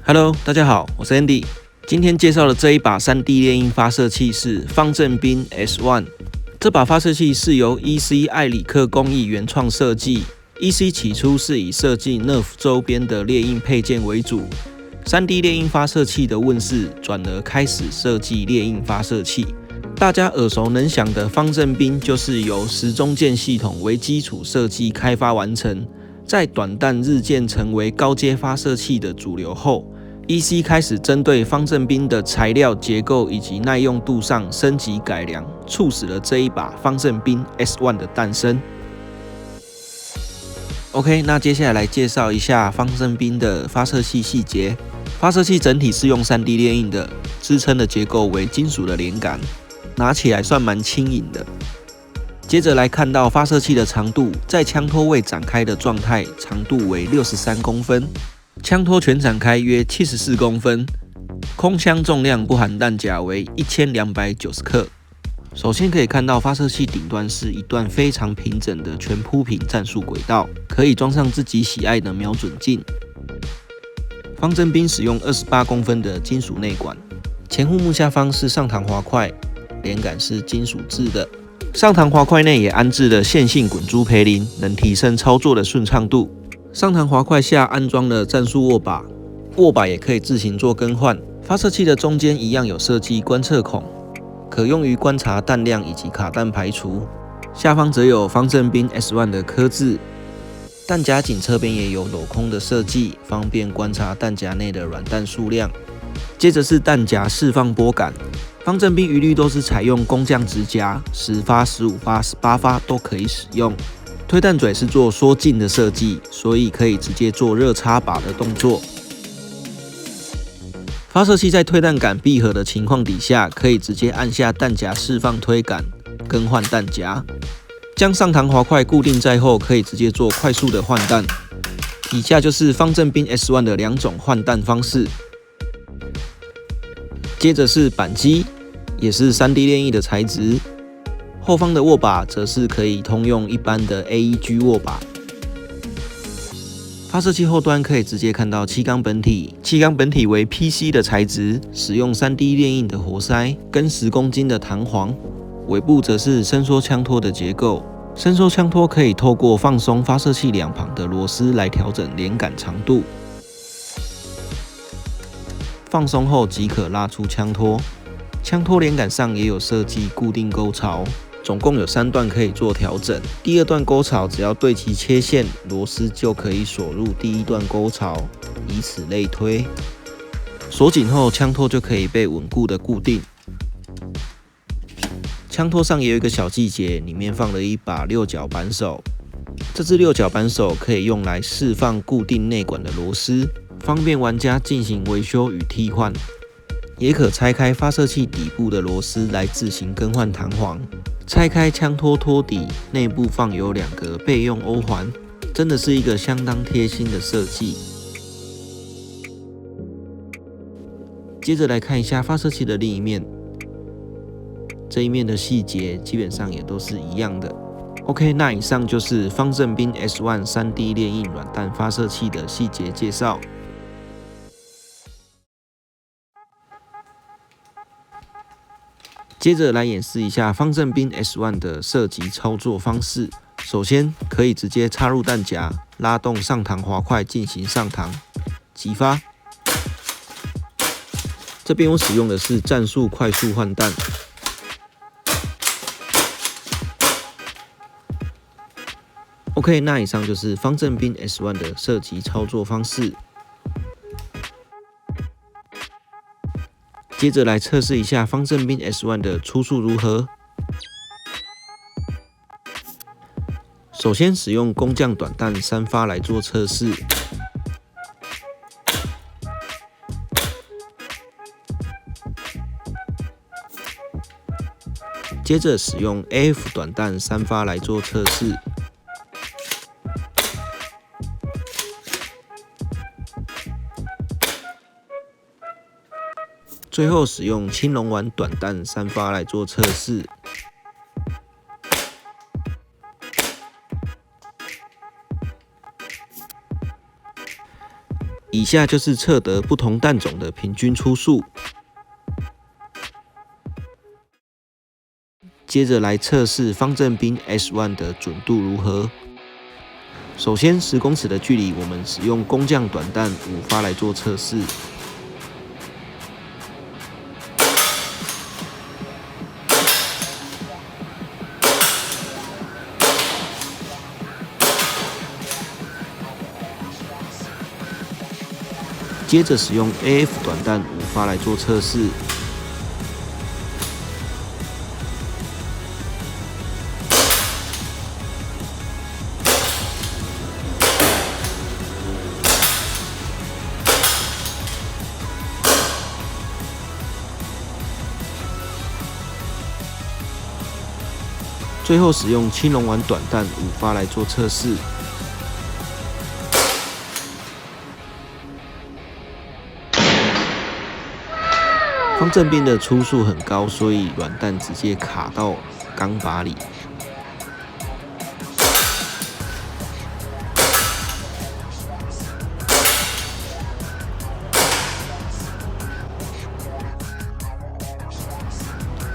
Hello， 大家好，我是 Andy。今天介绍的这一把 3D 猎鹰发射器是方正斌 S1。这把发射器是由 EC 艾里克工艺原创设计。EC 起初是以设计 Nerf 周边的猎鹰配件为主，3D 猎鹰发射器的问世，转而开始设计猎鹰发射器。大家耳熟能详的方正斌就是由时钟键系统为基础设计开发完成，在短弹日渐成为高阶发射器的主流后，EC 开始针对方正斌的材料结构以及耐用度上升级改良，促使了这一把方正斌 S1 的诞生。OK， 那接下来介绍一下方正斌的发射器细节。发射器整体是用 3D 猎鹰的，支撑的结构为金属的连杆，拿起来算蛮轻盈的。接着来看到发射器的长度，在枪托未展开的状态，长度为63公分。枪托全展开约74公分，空箱重量不含弹夹为1290克。首先可以看到发射器顶端是一段非常平整的全铺平战术轨道，可以装上自己喜爱的瞄准镜。方正斌使用28公分的金属内管，前护幕下方是上膛滑块，连杆是金属制的。上膛滑块内也安置了线性滚珠培林，能提升操作的顺畅度。上膛滑块下安装了战术握把，握把也可以自行做更换。发射器的中间一样有设计观测孔，可用于观察弹量以及卡弹排除。下方则有方正斌 S1 的刻字。弹夹颈侧边也有镂空的设计，方便观察弹夹内的软弹数量。接着是弹夹释放拨杆，方正斌一律都是采用工匠直夹，10发、15发、18发都可以使用。推弹嘴是做缩进的设计，所以可以直接做热插把的动作。发射器在推弹杆闭合的情况底下，可以直接按下弹夹释放推杆，更换弹夹。将上膛滑块固定在后，可以直接做快速的换弹。以下就是方正斌 S1 的2种换弹方式。接着是扳机，也是 3D 猎鹰的材质。后方的握把则是可以通用一般的 AEG 握把。发射器后端可以直接看到气缸本体，气缸本体为 PC 的材质，使用 3D 猎鹰的活塞跟10公斤的弹簧。尾部则是伸缩枪托的结构，伸缩枪托可以透过放松发射器两旁的螺丝来调整连杆长度。放松后即可拉出枪托，枪托连杆上也有设计固定沟槽，总共有3段可以做调整。第2段沟槽只要对齐切线，螺丝就可以锁入第1段沟槽，以此类推。锁紧后，枪托就可以被稳固的固定。枪托上也有一个小细节，里面放了一把6角扳手。这支6角扳手可以用来释放固定内管的螺丝，方便玩家进行维修与替换。也可拆开发射器底部的螺丝来自行更换弹簧。拆开枪托托底，内部放有2个备用欧环，真的是一个相当贴心的设计。接着来看一下发射器的另一面。这一面的细节基本上也都是一样的。OK， 那以上就是方正斌 S1 3D 猎鹰软弹发射器的细节介绍。接着来演示一下方正斌 S1 的射击操作方式。首先可以直接插入弹夹，拉动上膛滑块进行上膛击发。这边我使用的是战术快速换弹。OK， 那以上就是方正斌 S1 的射击操作方式。接着来测试一下方正斌 S1 的出速如何。首先使用工匠短弹3发来做测试。接着使用 AF 短弹3发来做测试。最后使用青龙丸短弹3发来做测试。以以下就是测得不同弹种的平均初速。接着来测试方正兵 S1 的准度如何。首先，10公尺的距离，我们使用工匠短弹5发来做测试。接着使用 AF 短弹5发来做测试。最后使用青龙丸短弹5发来做测试。方正兵的初速很高，所以软弹直接卡到钢把里。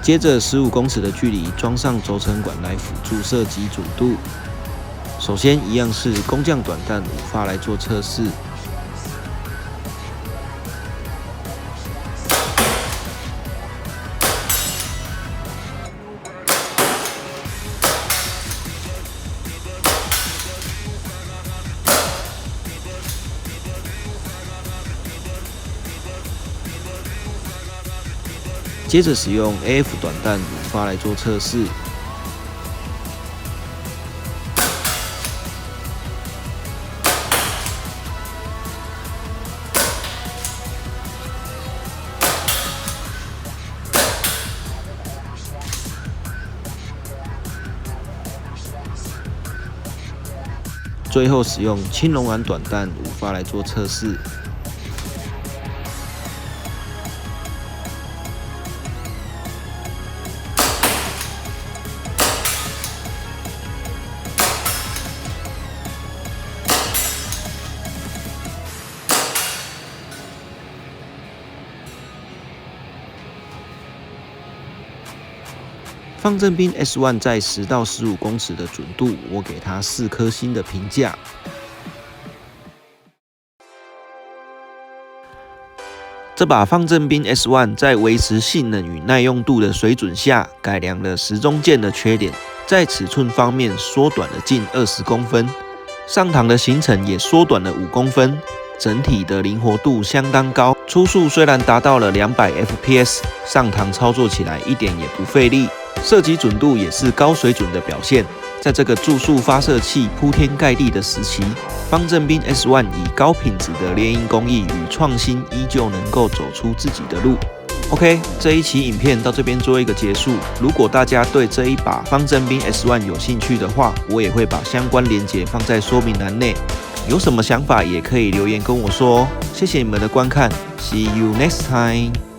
接着15公尺的距离，装上轴承管来辅助射击准度。首先一样是工匠短弹5发来做测试。接着使用 AF 短弹5发来做测试。最后使用青龙丸短弹5发来做测试。方正兵 S1 在10到15公尺的准度，我给它4颗星的评价。这把方正兵 S1 在维持性能与耐用度的水准下，改良了时钟剑的缺点，在尺寸方面缩短了近20公分，上膛的行程也缩短了5公分，整体的灵活度相当高。初速虽然达到了200 FPS， 上膛操作起来一点也不费力。射击准度也是高水准的表现。在这个注速发射器铺天盖地的时期，方正兵 S1 以高品质的猎鹰工艺与创新，依旧能够走出自己的路。OK， 这一期影片到这边做一个结束。如果大家对这一把方正兵 S1 有兴趣的话，我也会把相关连结放在说明栏内。有什么想法也可以留言跟我说哦。谢谢你们的观看 ，See you next time。